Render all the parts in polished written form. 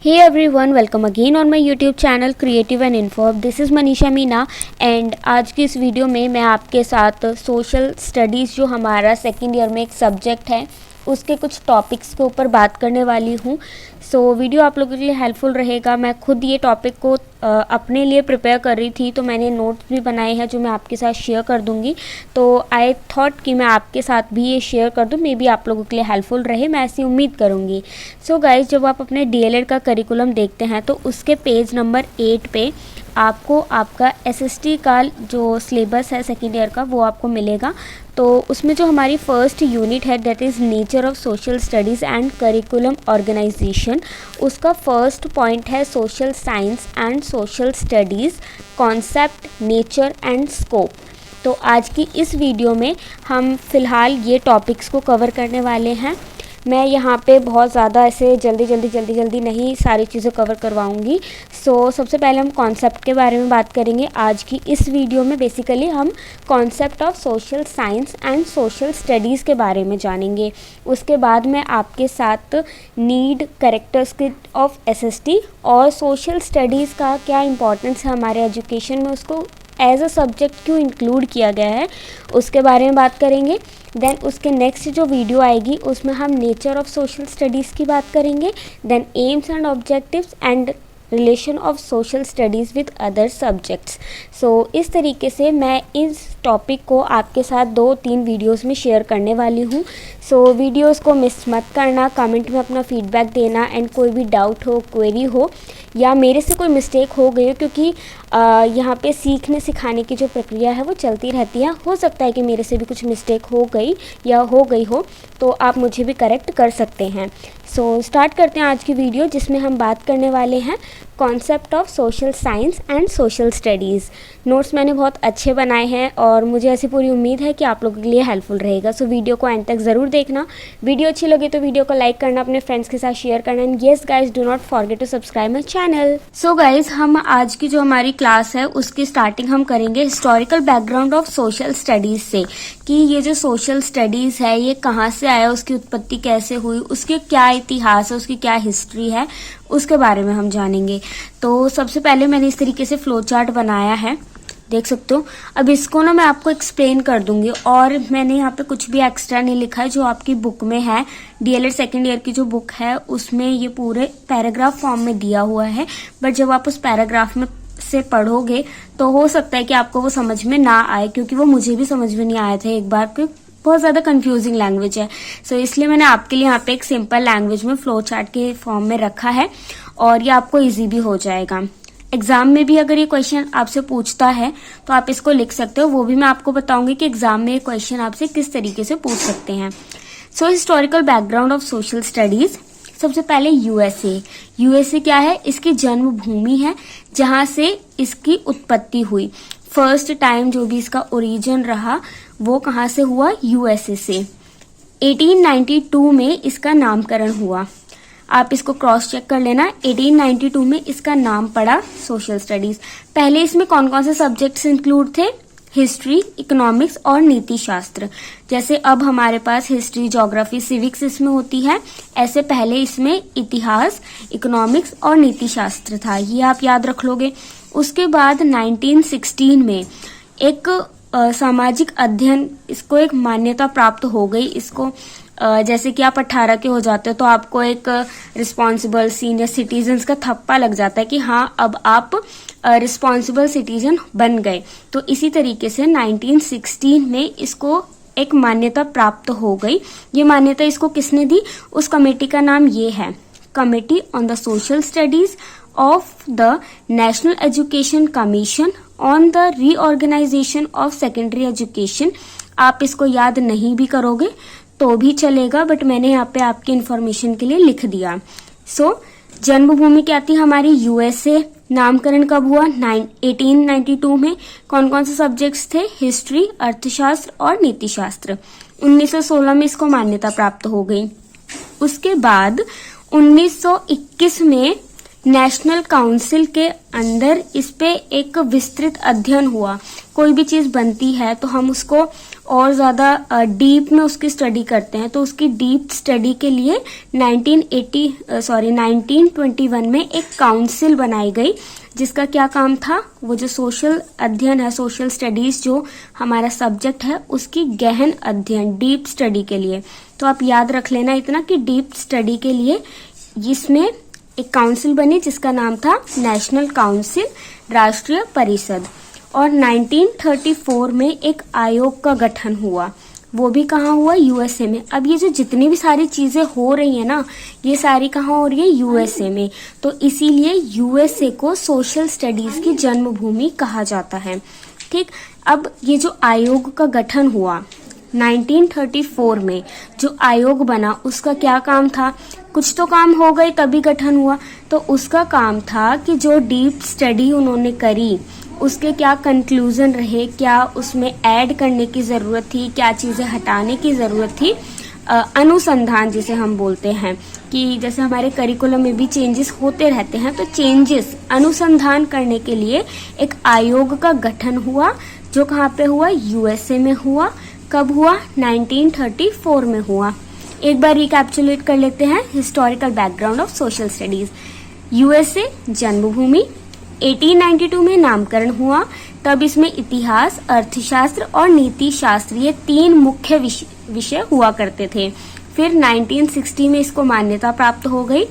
Hey everyone, welcome again on my YouTube channel Creative and Info. This is Manisha Meena and आज की इस video में मैं आपके साथ सोशल स्टडीज़ जो हमारा सेकेंड ईयर में एक सब्जेक्ट है उसके कुछ टॉपिक्स के ऊपर बात करने वाली हूँ। सो वीडियो आप लोगों के लिए हेल्पफुल रहेगा। मैं खुद ये टॉपिक को अपने लिए प्रिपेयर कर रही थी तो मैंने नोट्स भी बनाए हैं जो मैं आपके साथ शेयर कर दूँगी। तो आई थॉट कि मैं आपके साथ भी ये शेयर कर दूँ, मे बी आप लोगों के लिए हेल्पफुल रहे, मैं ऐसी उम्मीद करूँगी। सो गाइज, जब आप अपने डीएलएड का करिकुलम देखते हैं तो उसके पेज नंबर 8 पे आपको आपका एसएसटी का जो सिलेबस है सेकेंड ईयर का वो आपको मिलेगा। तो उसमें जो हमारी फर्स्ट यूनिट है that is nature of social studies and curriculum organisation, उसका फर्स्ट पॉइंट है social science and social studies concept, nature and scope. तो आज की इस वीडियो में हम फ़िलहाल ये टॉपिक्स को कवर करने वाले हैं। मैं यहाँ पे बहुत ज़्यादा ऐसे जल्दी नहीं सारी चीज़ें कवर करवाऊँगी। सबसे पहले हम कॉन्सेप्ट के बारे में बात करेंगे। आज की इस वीडियो में बेसिकली हम concept of social science and social studies के बारे में जानेंगे। उसके बाद मैं आपके साथ नीड, कैरेक्टरिस्टिक ऑफ एसएसटी और सोशल स्टडीज़ का क्या इम्पोर्टेंस है हमारे एजुकेशन में, उसको एज अ सब्जेक्ट क्यों इंक्लूड किया गया है, उसके बारे में बात करेंगे। देन उसके नेक्स्ट जो वीडियो आएगी उसमें हम नेचर ऑफ सोशल स्टडीज़ की बात करेंगे। Then aims and objectives and relation of social studies with other subjects. इस तरीके से मैं इस टॉपिक को आपके साथ 2-3 वीडियोस में शेयर करने वाली हूँ। वीडियोस को मिस मत करना, कमेंट में अपना फीडबैक देना एंड कोई भी डाउट हो, क्वेरी हो या मेरे से कोई मिस्टेक हो गई हो, क्योंकि यहाँ पे सीखने सिखाने की जो प्रक्रिया है वो चलती रहती है। हो सकता है कि मेरे से भी कुछ मिस्टेक हो गई या हो गई हो तो आप मुझे भी करेक्ट कर सकते हैं। स्टार्ट करते हैं आज की वीडियो जिसमें हम बात करने वाले हैं concept of social science and social studies. Notes मैंने बहुत अच्छे बनाए हैं और मुझे ऐसी पूरी उम्मीद है कि आप लोगों के लिए हेल्पफुल रहेगा। वीडियो को एंड तक ज़रूर देखना। वीडियो अच्छी लगे तो वीडियो को लाइक करना, अपने फ्रेंड्स के साथ शेयर करना and yes guys, do not forget to subscribe my channel. Guys, हम आज की जो हमारी क्लास है उसकी स्टार्टिंग हम करेंगे historical background of social studies से, कि ये जो सोशल स्टडीज़ है ये कहाँ से आया, उसकी उत्पत्ति कैसे हुई, उसके क्या इतिहास है, उसकी क्या हिस्ट्री है, उसके बारे में हम जानेंगे। तो सबसे पहले मैंने इस तरीके से फ्लो चार्ट बनाया है, देख सकते हो। अब इसको ना मैं आपको एक्सप्लेन कर दूंगी और मैंने यहाँ पे कुछ भी एक्स्ट्रा नहीं लिखा है, जो आपकी बुक में है, डीएलएड सेकेंड ईयर की जो बुक है उसमें ये पूरे पैराग्राफ फॉर्म में दिया हुआ है। बट जब आप उस पैराग्राफ में से पढ़ोगे तो हो सकता है कि आपको वो समझ में ना आए, क्योंकि वो मुझे भी समझ में नहीं आए थे एक बार, क्योंकि बहुत ज़्यादा कंफ्यूजिंग लैंग्वेज है। इसलिए मैंने आपके लिए यहाँ पे एक सिंपल लैंग्वेज में फ्लो चार्ट के फॉर्म में रखा है और ये आपको इजी भी हो जाएगा। एग्जाम में भी अगर ये क्वेश्चन आपसे पूछता है तो आप इसको लिख सकते हो, वो भी मैं आपको बताऊंगी कि एग्जाम में ये क्वेश्चन आपसे किस तरीके से पूछ सकते हैं। Historical background of social studies. सबसे पहले यूएसए क्या है? इसकी जन्मभूमि है जहां से इसकी उत्पत्ति हुई। फर्स्ट टाइम जो भी इसका ओरिजिन रहा वो कहाँ से हुआ? यूएसए से। 1892 में इसका नामकरण हुआ। आप इसको क्रॉस चेक कर लेना। 1892 में इसका नाम पड़ा सोशल स्टडीज। पहले इसमें कौन कौन से सब्जेक्ट्स इंक्लूड थे? हिस्ट्री, इकोनॉमिक्स और नीति शास्त्र। जैसे अब हमारे पास हिस्ट्री, ज्योग्राफी, सिविक्स इसमें होती है, ऐसे पहले इसमें इतिहास, इकोनॉमिक्स और नीति शास्त्र था। ये आप याद रख लोगे। उसके बाद 1916 में एक सामाजिक अध्ययन, इसको एक मान्यता प्राप्त हो गई। इसको जैसे कि आप 18 के हो जाते हो तो आपको एक रिस्पॉन्सिबल सीनियर सिटीजन्स का थप्पा लग जाता है कि हाँ अब आप रिस्पॉन्सिबल सिटीजन बन गए। तो इसी तरीके से 1916 में इसको एक मान्यता प्राप्त हो गई। ये मान्यता इसको किसने दी? उस कमेटी का नाम ये है, committee on the social studies of the national education commission on the reorganisation of secondary education. आप इसको याद नहीं भी करोगे तो भी चलेगा, बट मैंने यहाँ पे आपकी इंफॉर्मेशन के लिए लिख दिया। जन्मभूमि क्या थी हमारी? यूएसए। नामकरण कब हुआ? 1892 में। कौन कौन से सब्जेक्ट्स थे? हिस्ट्री, अर्थशास्त्र और नीति शास्त्र। 1916 में इसको मान्यता प्राप्त हो गई। उसके बाद 1921 में नेशनल काउंसिल के अंदर इस पे एक विस्तृत अध्ययन हुआ। कोई भी चीज बनती है तो हम उसको और ज़्यादा डीप में उसकी स्टडी करते हैं, तो उसकी डीप स्टडी के लिए 1921 में एक काउंसिल बनाई गई, जिसका क्या काम था, वो जो सोशल अध्ययन है, सोशल स्टडीज जो हमारा सब्जेक्ट है, उसकी गहन अध्ययन, डीप स्टडी के लिए। तो आप याद रख लेना इतना कि डीप स्टडी के लिए इसमें एक काउंसिल बनी जिसका नाम था नेशनल काउंसिल, राष्ट्रीय परिषद। और 1934 में एक आयोग का गठन हुआ, वो भी कहाँ हुआ, यूएसए में। अब ये जो जितनी भी सारी चीजें हो रही है ना, ये सारी कहाँ हो रही है, यूएसए में। तो इसीलिए यूएसए को सोशल स्टडीज की जन्मभूमि कहा जाता है। ठीक, अब ये जो आयोग का गठन हुआ 1934 में, जो आयोग बना, उसका क्या काम था, कुछ तो काम हो गए तभी गठन हुआ। तो उसका काम था कि जो डीप स्टडी उन्होंने करी, उसके क्या कंक्लूजन रहे, क्या उसमें ऐड करने की जरूरत थी, क्या चीजें हटाने की जरूरत थी, अनुसंधान जिसे हम बोलते हैं, कि जैसे हमारे करिकुलम में भी चेंजेस होते रहते हैं, तो चेंजेस अनुसंधान करने के लिए एक आयोग का गठन हुआ, जो कहाँ पे हुआ, यूएसए में हुआ। कब हुआ, 1934 में हुआ। एक बार रिकैप्चुलेट कर लेते हैं historical background of social studies. USA जन्मभूमि, 1892 में नामकरण हुआ। तब इसमें इतिहास, अर्थशास्त्र और नीति शास्त्र ये 3 मुख्य विषय हुआ करते थे। फिर 1960 में इसको मान्यता प्राप्त हो गई।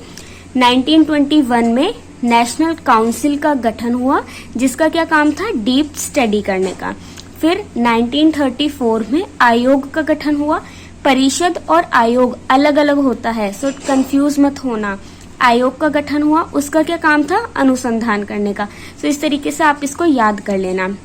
1921 में नेशनल काउंसिल का गठन हुआ, जिसका क्या काम था, डीप स्टडी करने का। फिर 1934 में आयोग का गठन हुआ। परिषद और आयोग अलग अलग होता है, सो कंफ्यूज मत होना। आयोग का गठन हुआ, उसका क्या काम था, अनुसंधान करने का। सो इस तरीके से आप इसको याद कर लेना।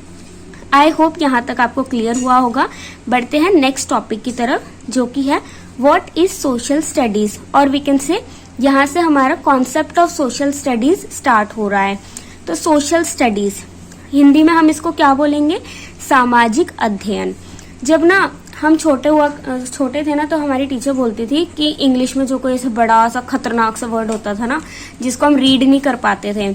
आई होप यहाँ तक आपको क्लियर हुआ होगा। बढ़ते हैं नेक्स्ट टॉपिक की तरफ, जो कि है व्हाट इज सोशल स्टडीज, और वी कैन से यहाँ से हमारा concept of social studies start हो रहा है। तो सोशल स्टडीज हिंदी में हम इसको क्या बोलेंगे, सामाजिक अध्ययन। जब ना हम छोटे थे ना, तो हमारी टीचर बोलती थी कि इंग्लिश में जो कोई ऐसा बड़ा सा खतरनाक सा वर्ड होता था ना, जिसको हम रीड नहीं कर पाते थे,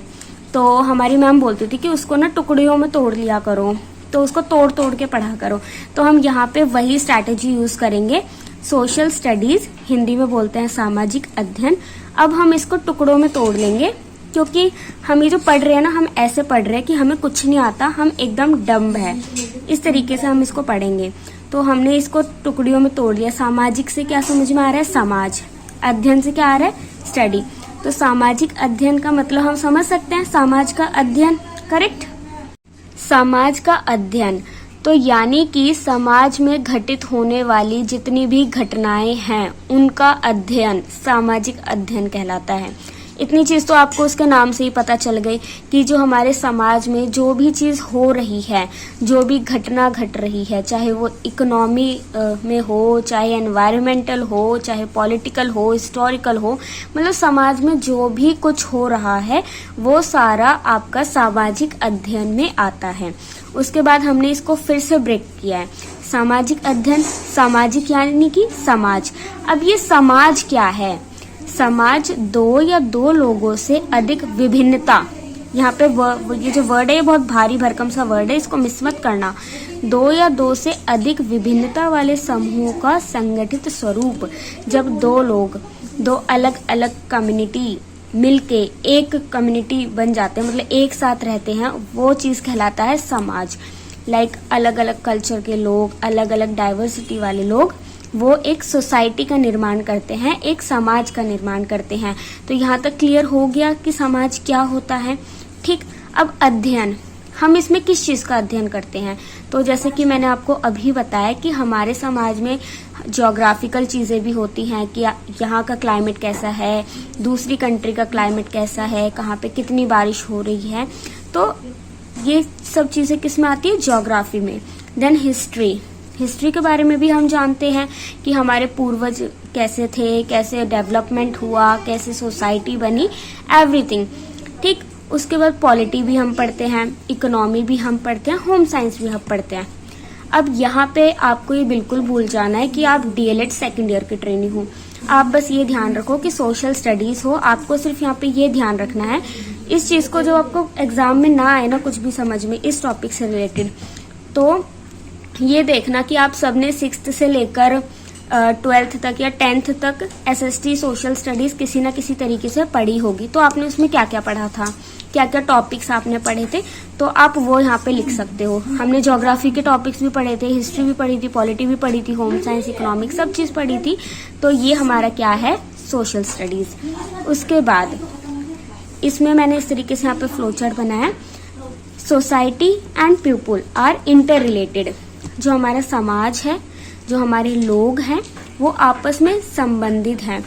तो हमारी मैम बोलती थी कि उसको ना टुकड़ियों में तोड़ लिया करो, तो उसको तोड़ तोड़ के पढ़ा करो। तो हम यहाँ पे वही स्ट्रैटेजी यूज करेंगे। सोशल स्टडीज हिंदी में बोलते हैं सामाजिक अध्ययन। अब हम इसको टुकड़ों में तोड़ लेंगे, क्योंकि हम ये जो पढ़ रहे हैं ना, हम ऐसे पढ़ रहे हैं कि हमें कुछ नहीं आता, हम एकदम डम्ब है, इस तरीके से हम इसको पढ़ेंगे। तो हमने इसको टुकड़ियों में तोड़ लिया। सामाजिक से क्या समझ में आ रहा है, समाज। अध्ययन से क्या आ रहा है, स्टडी। तो सामाजिक अध्ययन का मतलब हम समझ सकते हैं, समाज का अध्ययन, करेक्ट। समाज का अध्ययन तो यानी कि समाज में घटित होने वाली जितनी भी घटनाएं हैं, उनका अध्ययन सामाजिक अध्ययन कहलाता है। इतनी चीज तो आपको उसके नाम से ही पता चल गई कि जो हमारे समाज में जो भी चीज हो रही है, जो भी घटना घट रही है, चाहे वो इकोनॉमी में हो, चाहे एनवायरमेंटल हो, चाहे पॉलिटिकल हो, हिस्टोरिकल हो, मतलब समाज में जो भी कुछ हो रहा है वो सारा आपका सामाजिक अध्ययन में आता है। उसके बाद हमने इसको फिर से ब्रेक किया है। सामाजिक अध्ययन, सामाजिक यानी कि समाज। अब ये समाज क्या है? समाज दो या दो लोगों से अधिक विभिन्नता, यहाँ पे ये जो वर्ड है ये बहुत भारी भरकम सा वर्ड है, इसको मिस मत करना। दो या दो से अधिक विभिन्नता वाले समूह का संगठित स्वरूप। जब दो लोग, दो अलग अलग कम्युनिटी मिलके एक कम्युनिटी बन जाते हैं, मतलब एक साथ रहते हैं, वो चीज कहलाता है समाज। लाइक अलग अलग कल्चर के लोग, अलग अलग डाइवर्सिटी वाले लोग, वो एक सोसाइटी का निर्माण करते हैं, एक समाज का निर्माण करते हैं। तो यहाँ तक क्लियर हो गया कि समाज क्या होता है। ठीक, अब अध्ययन, हम इसमें किस चीज का अध्ययन करते हैं? तो जैसे कि मैंने आपको अभी बताया कि हमारे समाज में ज्योग्राफिकल चीजें भी होती हैं कि यहाँ का क्लाइमेट कैसा है, दूसरी कंट्री का क्लाइमेट कैसा है, कहाँ पे कितनी बारिश हो रही है। तो ये सब चीजें किस में आती है? ज्योग्राफी में। देन हिस्ट्री, हिस्ट्री के बारे में भी हम जानते हैं कि हमारे पूर्वज कैसे थे, कैसे डेवलपमेंट हुआ, कैसे सोसाइटी बनी, एवरीथिंग। ठीक, उसके बाद पॉलिटी भी हम पढ़ते हैं, इकोनॉमी भी हम पढ़ते हैं, होम साइंस भी हम पढ़ते हैं। अब यहाँ पे आपको ये बिल्कुल भूल जाना है कि आप डीएलएड सेकेंड ईयर की ट्रेनिंग हो। आप बस ये ध्यान रखो कि सोशल स्टडीज हो, आपको सिर्फ यहाँ पे ये ध्यान रखना है। इस चीज को जो आपको एग्जाम में ना आए ना कुछ भी समझ में इस टॉपिक से रिलेटेड, तो ये देखना कि आप सबने 6th से लेकर 12th तक या 10th तक SST सोशल स्टडीज किसी ना किसी तरीके से पढ़ी होगी। तो आपने उसमें क्या क्या पढ़ा था, क्या क्या टॉपिक्स आपने पढ़े थे, तो आप वो यहाँ पे लिख सकते हो। हमने ज्योग्राफी के टॉपिक्स भी पढ़े थे, हिस्ट्री भी पढ़ी थी, पॉलिटी भी पढ़ी थी, होम साइंस, इकोनॉमिक्स, सब चीज़ पढ़ी थी। तो ये हमारा क्या है, सोशल स्टडीज। उसके बाद इसमें मैंने इस तरीके से यहाँ पे फ्लो चार्ट बनाया। Society and people are inter related. जो हमारा समाज है, जो हमारे लोग हैं, वो आपस में संबंधित हैं।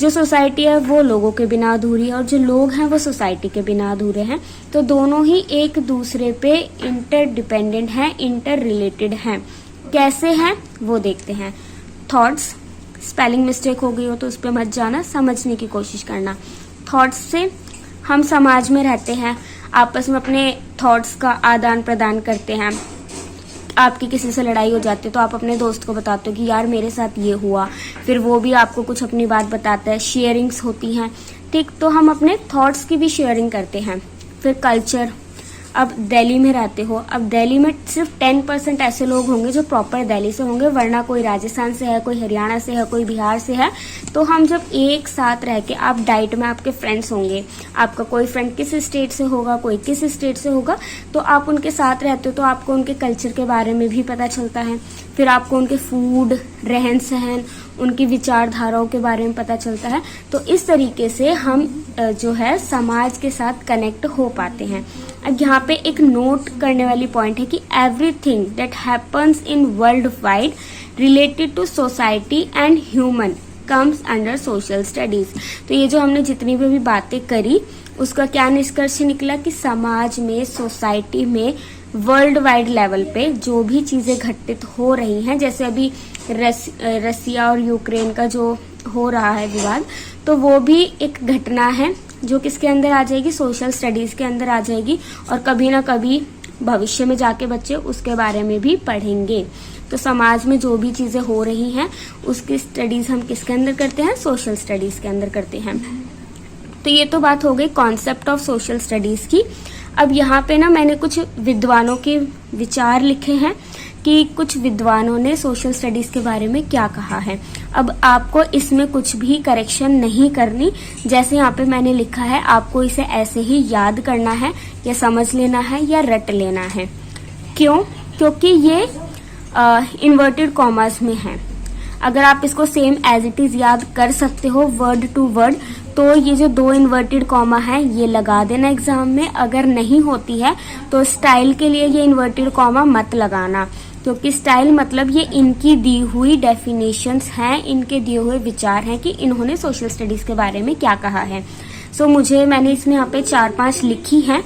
जो सोसाइटी है वो लोगों के बिना अधूरी है और जो लोग हैं वो सोसाइटी के बिना अधूरे हैं। तो दोनों ही एक दूसरे पे इंटर डिपेंडेंट हैं, इंटर रिलेटेड हैं। कैसे हैं वो देखते हैं। थॉट्स, स्पेलिंग मिस्टेक हो गई हो तो उस पर मत जाना, समझने की कोशिश करना। थॉट्स से हम समाज में रहते हैं, आपस में अपने थॉट्स का आदान प्रदान करते हैं। आपकी किसी से लड़ाई हो जाती है तो आप अपने दोस्त को बताते हो कि यार मेरे साथ ये हुआ, फिर वो भी आपको कुछ अपनी बात बताता है। शेयरिंग्स होती हैं, ठीक। तो हम अपने थॉट्स की भी शेयरिंग करते हैं। फिर कल्चर, अब दिल्ली में रहते हो, अब दिल्ली में सिर्फ 10% ऐसे लोग होंगे जो प्रॉपर दिल्ली से होंगे, वरना कोई राजस्थान से है, कोई हरियाणा से है, कोई बिहार से है। तो हम जब एक साथ रह के, आप डाइट में आपके फ्रेंड्स होंगे, आपका कोई फ्रेंड किस स्टेट से होगा, कोई किस स्टेट से होगा, तो आप उनके साथ रहते हो तो आपको उनके कल्चर के बारे में भी पता चलता है। फिर आपको उनके फूड, रहन सहन, उनकी विचारधाराओं के बारे में पता चलता है। तो इस तरीके से हम जो है समाज के साथ कनेक्ट हो पाते हैं। अब यहाँ पे एक नोट करने वाली पॉइंट है कि everything that happens in world wide related to society and human comes under social studies. तो ये जो हमने जितनी भी बातें करी उसका क्या निष्कर्ष निकला कि समाज में, सोसाइटी में, वर्ल्ड वाइड लेवल पे जो भी चीजें घटित हो रही हैं, जैसे अभी रसिया और यूक्रेन का जो हो रहा है विवाद, तो वो भी एक घटना है जो किसके अंदर आ जाएगी, सोशल स्टडीज के अंदर आ जाएगी। और कभी ना कभी भविष्य में जाके बच्चे उसके बारे में भी पढ़ेंगे। तो समाज में जो भी चीजें हो रही हैं उसकी स्टडीज हम किसके अंदर करते हैं, सोशल स्टडीज के अंदर करते हैं। तो ये तो बात हो गई कॉन्सेप्ट ऑफ सोशल स्टडीज की। अब यहाँ पे ना मैंने कुछ विद्वानों के विचार लिखे हैं कि कुछ विद्वानों ने सोशल स्टडीज के बारे में क्या कहा है। अब आपको इसमें कुछ भी करेक्शन नहीं करनी, जैसे यहाँ पे मैंने लिखा है आपको इसे ऐसे ही याद करना है या समझ लेना है या रट लेना है। क्यों? क्योंकि ये इन्वर्टेड कॉमास में है। अगर आप इसको सेम एज इट इज याद कर सकते हो वर्ड टू वर्ड, तो ये जो 2 इन्वर्टेड कॉमा है ये लगा देना एग्जाम में। अगर नहीं होती है तो स्टाइल के लिए ये इन्वर्टेड कॉमा मत लगाना, क्योंकि स्टाइल मतलब ये इनकी दी हुई डेफिनेशंस हैं, इनके दिए हुए विचार हैं कि इन्होंने सोशल स्टडीज के बारे में क्या कहा है। सो मैंने इसमें यहाँ पे 4-5 लिखी हैं,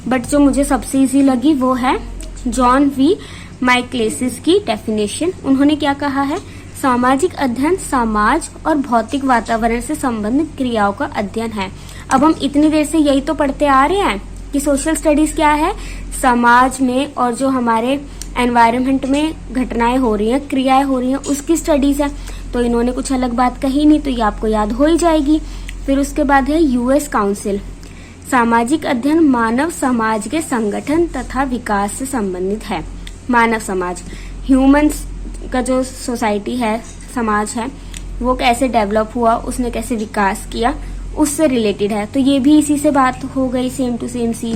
बट जो मुझे सबसे इजी लगी वो है जॉन वी माइकलेसिस की डेफिनेशन। उन्होंने क्या कहा है, सामाजिक अध्ययन समाज और भौतिक वातावरण से संबंधित क्रियाओं का अध्ययन है। अब हम इतनी देर से यही तो पढ़ते आ रहे हैं कि सोशल स्टडीज क्या है, समाज में और जो हमारे एनवायरनमेंट में घटनाएं हो रही हैं, क्रियाएं हो रही हैं, उसकी स्टडीज है। तो इन्होंने कुछ अलग बात कही नहीं, तो ये आपको याद हो ही जाएगी। फिर उसके बाद है यूएस काउंसिल, सामाजिक अध्ययन मानव समाज के संगठन तथा विकास से संबंधित है। मानव समाज, ह्यूमंस का जो सोसाइटी है, समाज है, वो कैसे डेवलप हुआ, उसने कैसे विकास किया, उससे रिलेटेड है। तो ये भी इसी से बात हो गई, सेम टू सेम सी।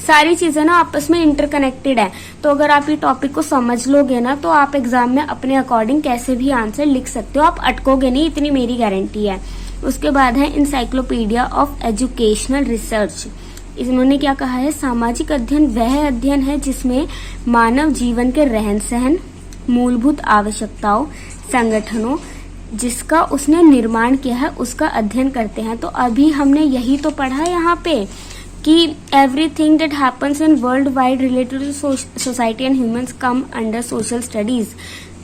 सारी चीजें ना आपस में इंटरकनेक्टेड है। तो अगर आप ये टॉपिक को समझ लोगे ना, तो आप एग्जाम में अपने अकॉर्डिंग कैसे भी आंसर लिख सकते हो, आप अटकोगे नहीं, इतनी मेरी गारंटी है। उसके बाद है इंसाइक्लोपीडिया ऑफ एजुकेशनल रिसर्च। इन्होंने क्या कहा है, सामाजिक अध्ययन वह अध्ययन है जिसमें मानव जीवन के रहन सहन, मूलभूत आवश्यकताओं, संगठनों जिसका उसने निर्माण किया है उसका अध्ययन करते हैं। तो अभी हमने यही तो पढ़ा यहाँ पे कि everything that happens in world wide related to society and humans come under social studies.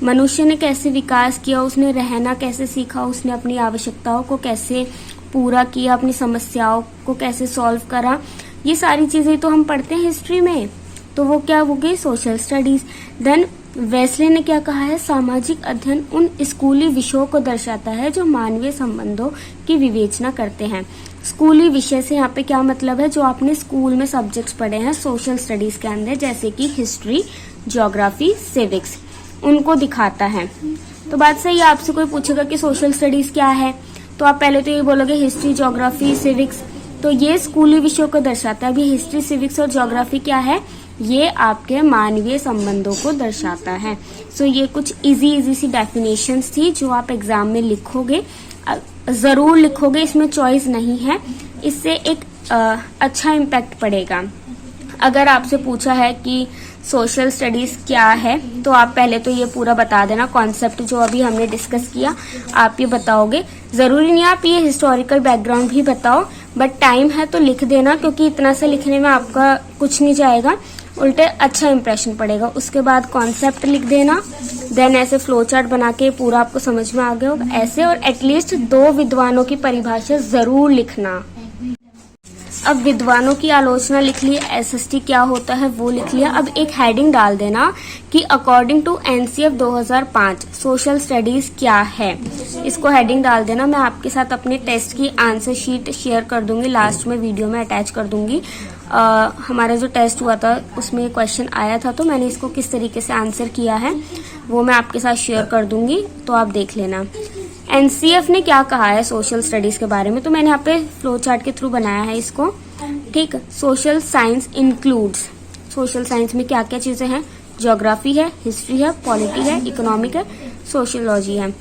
मनुष्य ने कैसे विकास किया, उसने रहना कैसे सीखा, उसने अपनी आवश्यकताओं को कैसे पूरा किया, अपनी समस्याओं को कैसे सॉल्व करा, ये सारी चीजें तो हम पढ़ते हैं हिस्ट्री में। तो वो क्या हो गई, सोशल स्टडीज। देन वेस्ले ने क्या कहा है, सामाजिक अध्ययन उन स्कूली विषयों को दर्शाता है जो मानवीय संबंधों की विवेचना करते हैं। स्कूली विषय से यहाँ पे क्या मतलब है, जो आपने स्कूल में सब्जेक्ट्स पढ़े हैं सोशल स्टडीज के अंदर, जैसे कि हिस्ट्री, ज्योग्राफी, सिविक्स, उनको दिखाता है। तो बात सही है, आपसे कोई पूछेगा कि सोशल स्टडीज क्या है, तो आप पहले तो ये बोलोगे हिस्ट्री, ज्योग्राफी, सिविक्स। तो ये स्कूली विषयों को दर्शाता है। अभी हिस्ट्री, सिविक्स और ज्योग्राफी क्या है, ये आपके मानवीय संबंधों को दर्शाता है। सो ये कुछ इजी सी डेफिनेशंस थी जो आप एग्जाम में लिखोगे, जरूर लिखोगे, इसमें चॉइस नहीं है। इससे एक अच्छा इम्पैक्ट पड़ेगा। अगर आपसे पूछा है कि सोशल स्टडीज क्या है, तो आप पहले तो ये पूरा बता देना, कॉन्सेप्ट जो अभी हमने डिस्कस किया आप ये बताओगे। जरूरी नहीं आप ये हिस्टोरिकल बैकग्राउंड भी बताओ, बट टाइम है तो लिख देना, क्योंकि इतना से लिखने में आपका कुछ नहीं जाएगा, उल्टे अच्छा इंप्रेशन पड़ेगा। उसके बाद कॉन्सेप्ट लिख देना, देन ऐसे फ्लो चार्ट बना के पूरा आपको समझ में आ गया होगा ऐसे। और एटलीस्ट 2 विद्वानों की परिभाषा जरूर लिखना। अब विद्वानों की आलोचना लिख ली, एसएसटी क्या होता है वो लिख लिया। अब एक हेडिंग डाल देना कि according to NCF 2005 social studies क्या है। इसको हेडिंग डाल देना। मैं आपके साथ अपने टेस्ट की आंसर शीट शेयर कर दूंगी, लास्ट में वीडियो में अटैच कर दूंगी। हमारा जो टेस्ट हुआ था उसमें क्वेश्चन आया था, तो मैंने इसको किस तरीके से आंसर किया है वो मैं आपके साथ शेयर कर दूंगी, तो आप देख लेना। एनसीएफ ने क्या कहा है सोशल स्टडीज के बारे में, तो मैंने यहाँ पे फ्लो चार्ट के थ्रू बनाया है इसको। ठीक, social science includes, social science में क्या क्या चीजें हैं, ज्योग्राफी है, हिस्ट्री है, पॉलिटी है, इकोनॉमिक है, सोशियोलॉजी है।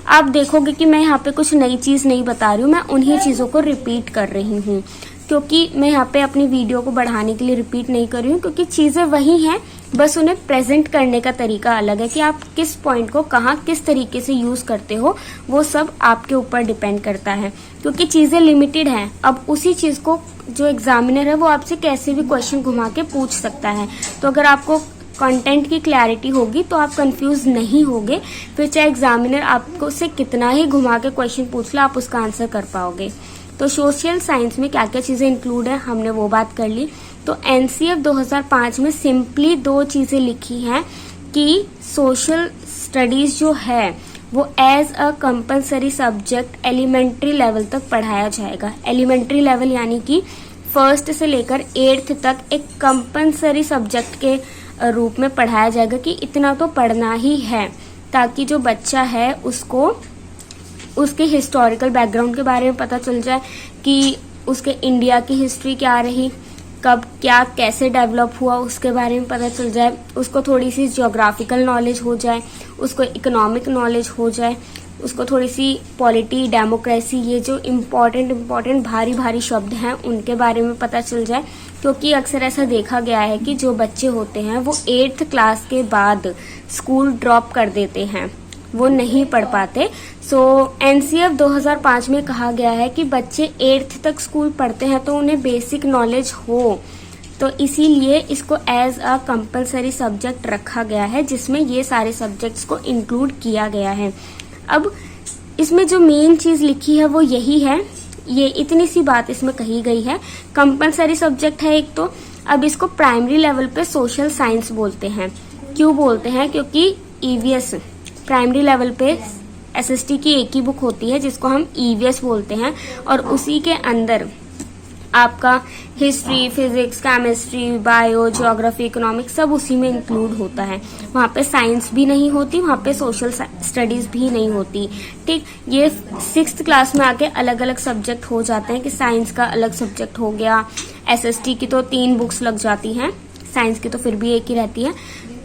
आप देखोगे कि मैं यहाँ पे कुछ नई चीज नहीं बता रही हूँ, मैं उन्हीं चीजों को रिपीट कर रही हूँ, क्योंकि मैं यहाँ पे अपनी वीडियो को बढ़ाने के लिए रिपीट नहीं कर रही हूँ, क्योंकि चीजें वही हैं, बस उन्हें प्रेजेंट करने का तरीका अलग है कि आप किस पॉइंट को कहाँ किस तरीके से यूज करते हो, वो सब आपके ऊपर डिपेंड करता है, क्योंकि चीजें लिमिटेड हैं। अब उसी चीज को जो एग्जामिनर है वो आपसे कैसे भी क्वेश्चन घुमा के पूछ सकता है। तो अगर आपको कंटेंट की क्लैरिटी होगी तो आप कंफ्यूज नहीं होगे, फिर चाहे एग्जामिनर आपको से कितना ही घुमा के क्वेश्चन पूछ लो, आप उसका आंसर कर पाओगे। तो सोशल साइंस में क्या क्या चीजें इंक्लूड है हमने वो बात कर ली। तो एनसीएफ 2005 में सिंपली 2 चीजें लिखी हैं कि सोशल स्टडीज जो है वो as a compulsory subject elementary level तक पढ़ाया जाएगा। एलिमेंट्री लेवल यानी कि 1st से लेकर 8th तक एक कंपलसरी सब्जेक्ट के रूप में पढ़ाया जाएगा कि इतना तो पढ़ना ही है, ताकि जो बच्चा है उसको उसके हिस्टोरिकल बैकग्राउंड के बारे में पता चल जाए कि उसके इंडिया की हिस्ट्री क्या रही, कब क्या कैसे डेवलप हुआ उसके बारे में पता चल जाए, उसको थोड़ी सी ज्योग्राफिकल नॉलेज हो जाए, उसको इकोनॉमिक नॉलेज हो जाए, उसको थोड़ी सी पॉलिटी, डेमोक्रेसी, ये जो इम्पोर्टेंट भारी शब्द हैं उनके बारे में पता चल जाए। क्योंकि अक्सर ऐसा देखा गया है कि जो बच्चे होते हैं वो 8th क्लास के बाद स्कूल ड्रॉप कर देते हैं, वो नहीं पढ़ पाते। सो एनसीएफ 2005 में कहा गया है कि बच्चे 8th तक स्कूल पढ़ते हैं तो उन्हें बेसिक नॉलेज हो, तो इसीलिए इसको एज अ कंपलसरी सब्जेक्ट रखा गया है, जिसमें ये सारे सब्जेक्ट्स को इंक्लूड किया गया है। अब इसमें जो मेन चीज लिखी है वो यही है, ये इतनी सी बात इसमें कही गई है। कंपलसरी सब्जेक्ट है एक तो। अब इसको प्राइमरी लेवल पे सोशल साइंस बोलते हैं। क्यों बोलते हैं? क्योंकि ईवीएस प्राइमरी लेवल पे एसएसटी की एक ही बुक होती है जिसको हम ईवीएस बोलते हैं, और उसी के अंदर आपका history, physics, chemistry, bio, geography, economics सब उसी में इंक्लूड होता है। वहाँ पे साइंस भी नहीं होती, वहाँ पे सोशल स्टडीज भी नहीं होती। ठीक, ये 6th क्लास में आके अलग अलग सब्जेक्ट हो जाते हैं कि साइंस का अलग सब्जेक्ट हो गया, एसएसटी की तो 3 बुक्स लग जाती हैं, साइंस की तो फिर भी एक ही रहती है।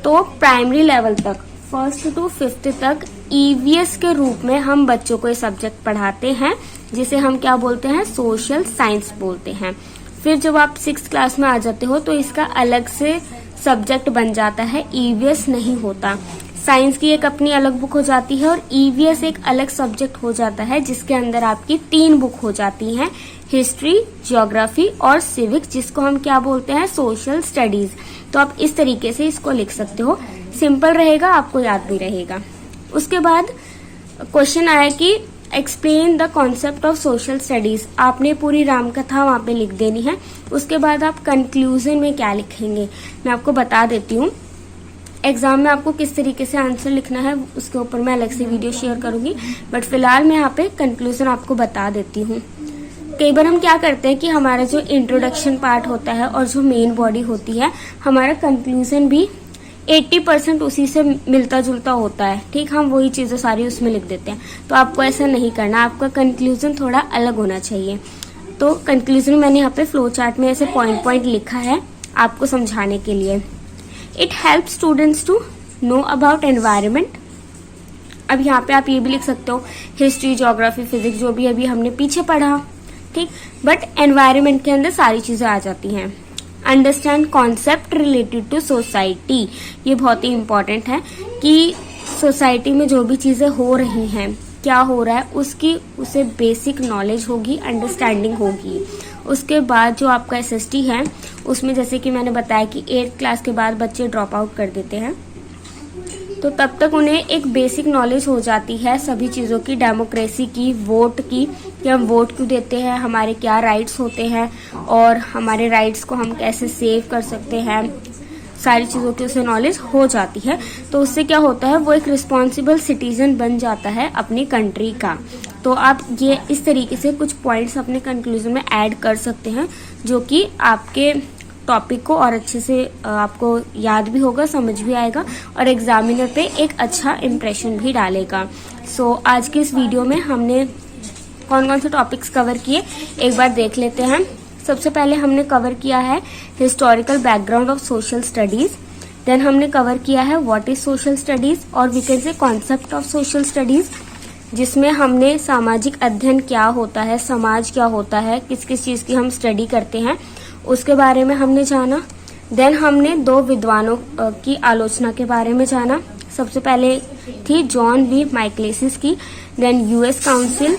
तो प्राइमरी लेवल तक 1st to 5th तक ईवीएस के रूप में हम बच्चों को ये सब्जेक्ट पढ़ाते हैं, जिसे हम क्या बोलते हैं? सोशल साइंस बोलते हैं। फिर जब आप 6th क्लास में आ जाते हो तो इसका अलग से सब्जेक्ट बन जाता है, ईवीएस नहीं होता। साइंस की एक अपनी अलग बुक हो जाती है और ईवीएस एक अलग सब्जेक्ट हो जाता है, जिसके अंदर आपकी 3 बुक हो जाती हैं, हिस्ट्री, ज्योग्राफी और सिविक्स, जिसको हम क्या बोलते हैं? Social studies. तो आप इस तरीके से इसको लिख सकते हो, सिंपल रहेगा, आपको याद भी रहेगा। उसके बाद क्वेश्चन आया कि explain the concept of social studies. आपने पूरी रामकथा वहां पे लिख देनी है। उसके बाद आप कंक्लूजन में क्या लिखेंगे मैं आपको बता देती हूँ। एग्जाम में आपको किस तरीके से आंसर लिखना है उसके ऊपर मैं अलग से वीडियो शेयर करूंगी, बट फिलहाल मैं यहाँ पे कंक्लूजन आपको बता देती हूँ। कई बार हम क्या करते हैं कि हमारा जो इंट्रोडक्शन पार्ट होता है और जो मेन बॉडी होती है, हमारा कंक्लूजन भी 80% उसी से मिलता जुलता होता है, ठीक, हम वही चीज़ें सारी उसमें लिख देते हैं। तो आपको ऐसा नहीं करना, आपका कंक्लूजन थोड़ा अलग होना चाहिए। तो कंक्लूजन मैंने यहाँ पे फ्लो चार्ट में ऐसे पॉइंट पॉइंट लिखा है आपको समझाने के लिए। It help students to know about environment. अब यहाँ पे आप ये भी लिख सकते हो हिस्ट्री, ज्योग्राफी, फिजिक्स, जो भी अभी हमने पीछे पढ़ा, ठीक, बट एनवायरनमेंट के अंदर सारी चीज़ें आ जाती हैं। Understand concept related to society, ये बहुत ही इम्पॉर्टेंट है कि सोसाइटी में जो भी चीज़ें हो रही हैं, क्या हो रहा है, उसकी उसे बेसिक नॉलेज होगी, अंडरस्टैंडिंग होगी। उसके बाद जो आपका एसएसटी है उसमें जैसे कि मैंने बताया कि 8th क्लास के बाद बच्चे ड्रॉप आउट कर देते हैं, तो तब तक उन्हें एक बेसिक नॉलेज हो जाती है सभी चीज़ों की, डेमोक्रेसी की, वोट की, कि हम वोट क्यों देते हैं, हमारे क्या राइट्स होते हैं और हमारे राइट्स को हम कैसे सेव कर सकते हैं, सारी चीज़ों की उसे नॉलेज हो जाती है। तो उससे क्या होता है, वो एक रिस्पॉन्सिबल सिटीजन बन जाता है अपनी कंट्री का। तो आप ये इस तरीके से कुछ पॉइंट्स अपने कंक्लूजन में ऐड कर सकते हैं जो कि आपके टॉपिक को और अच्छे से आपको याद भी होगा, समझ भी आएगा और एग्जामिनर पे एक अच्छा इम्प्रेशन भी डालेगा। सो आज के इस वीडियो में हमने कौन कौन से टॉपिक्स कवर किए एक बार देख लेते हैं। सबसे पहले हमने कवर किया है historical background of social studies. Then हमने कवर किया है व्हाट इज सोशल स्टडीज और we can say concept of social studies, जिसमें हमने सामाजिक अध्ययन क्या होता है, समाज क्या होता है, किस किस चीज़ की हम स्टडी करते हैं, उसके बारे में हमने जाना। देन हमने 2 विद्वानों की आलोचना के बारे में जाना। सबसे पहले थी जॉन वी माइकलेसिस की, then US council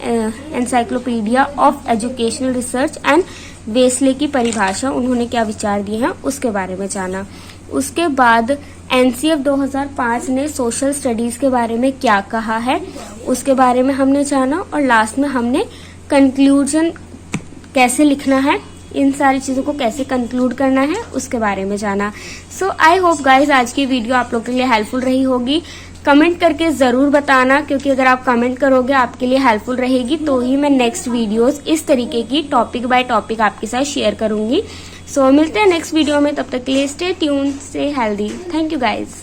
encyclopedia of educational research and Wesley की परिभाषा, उन्होंने क्या विचार दिए हैं उसके बारे में जाना। उसके बाद एनसीएफ 2005 ने सोशल स्टडीज के बारे में क्या कहा है उसके बारे में हमने जाना। और लास्ट में हमने कंक्लूजन कैसे लिखना है, इन सारी चीज़ों को कैसे कंक्लूड करना है उसके बारे में जाना। सो आई होप गाइज आज की वीडियो आप लोग के लिए हेल्पफुल रही होगी। कमेंट करके ज़रूर बताना, क्योंकि अगर आप कमेंट करोगे आपके लिए हेल्पफुल रहेगी तो ही मैं नेक्स्ट वीडियोस इस तरीके की टॉपिक बाय टॉपिक आपके साथ शेयर करूंगी। सो मिलते हैं नेक्स्ट वीडियो में, तब तक के लिए stay tune, stay healthy. Thank you guys.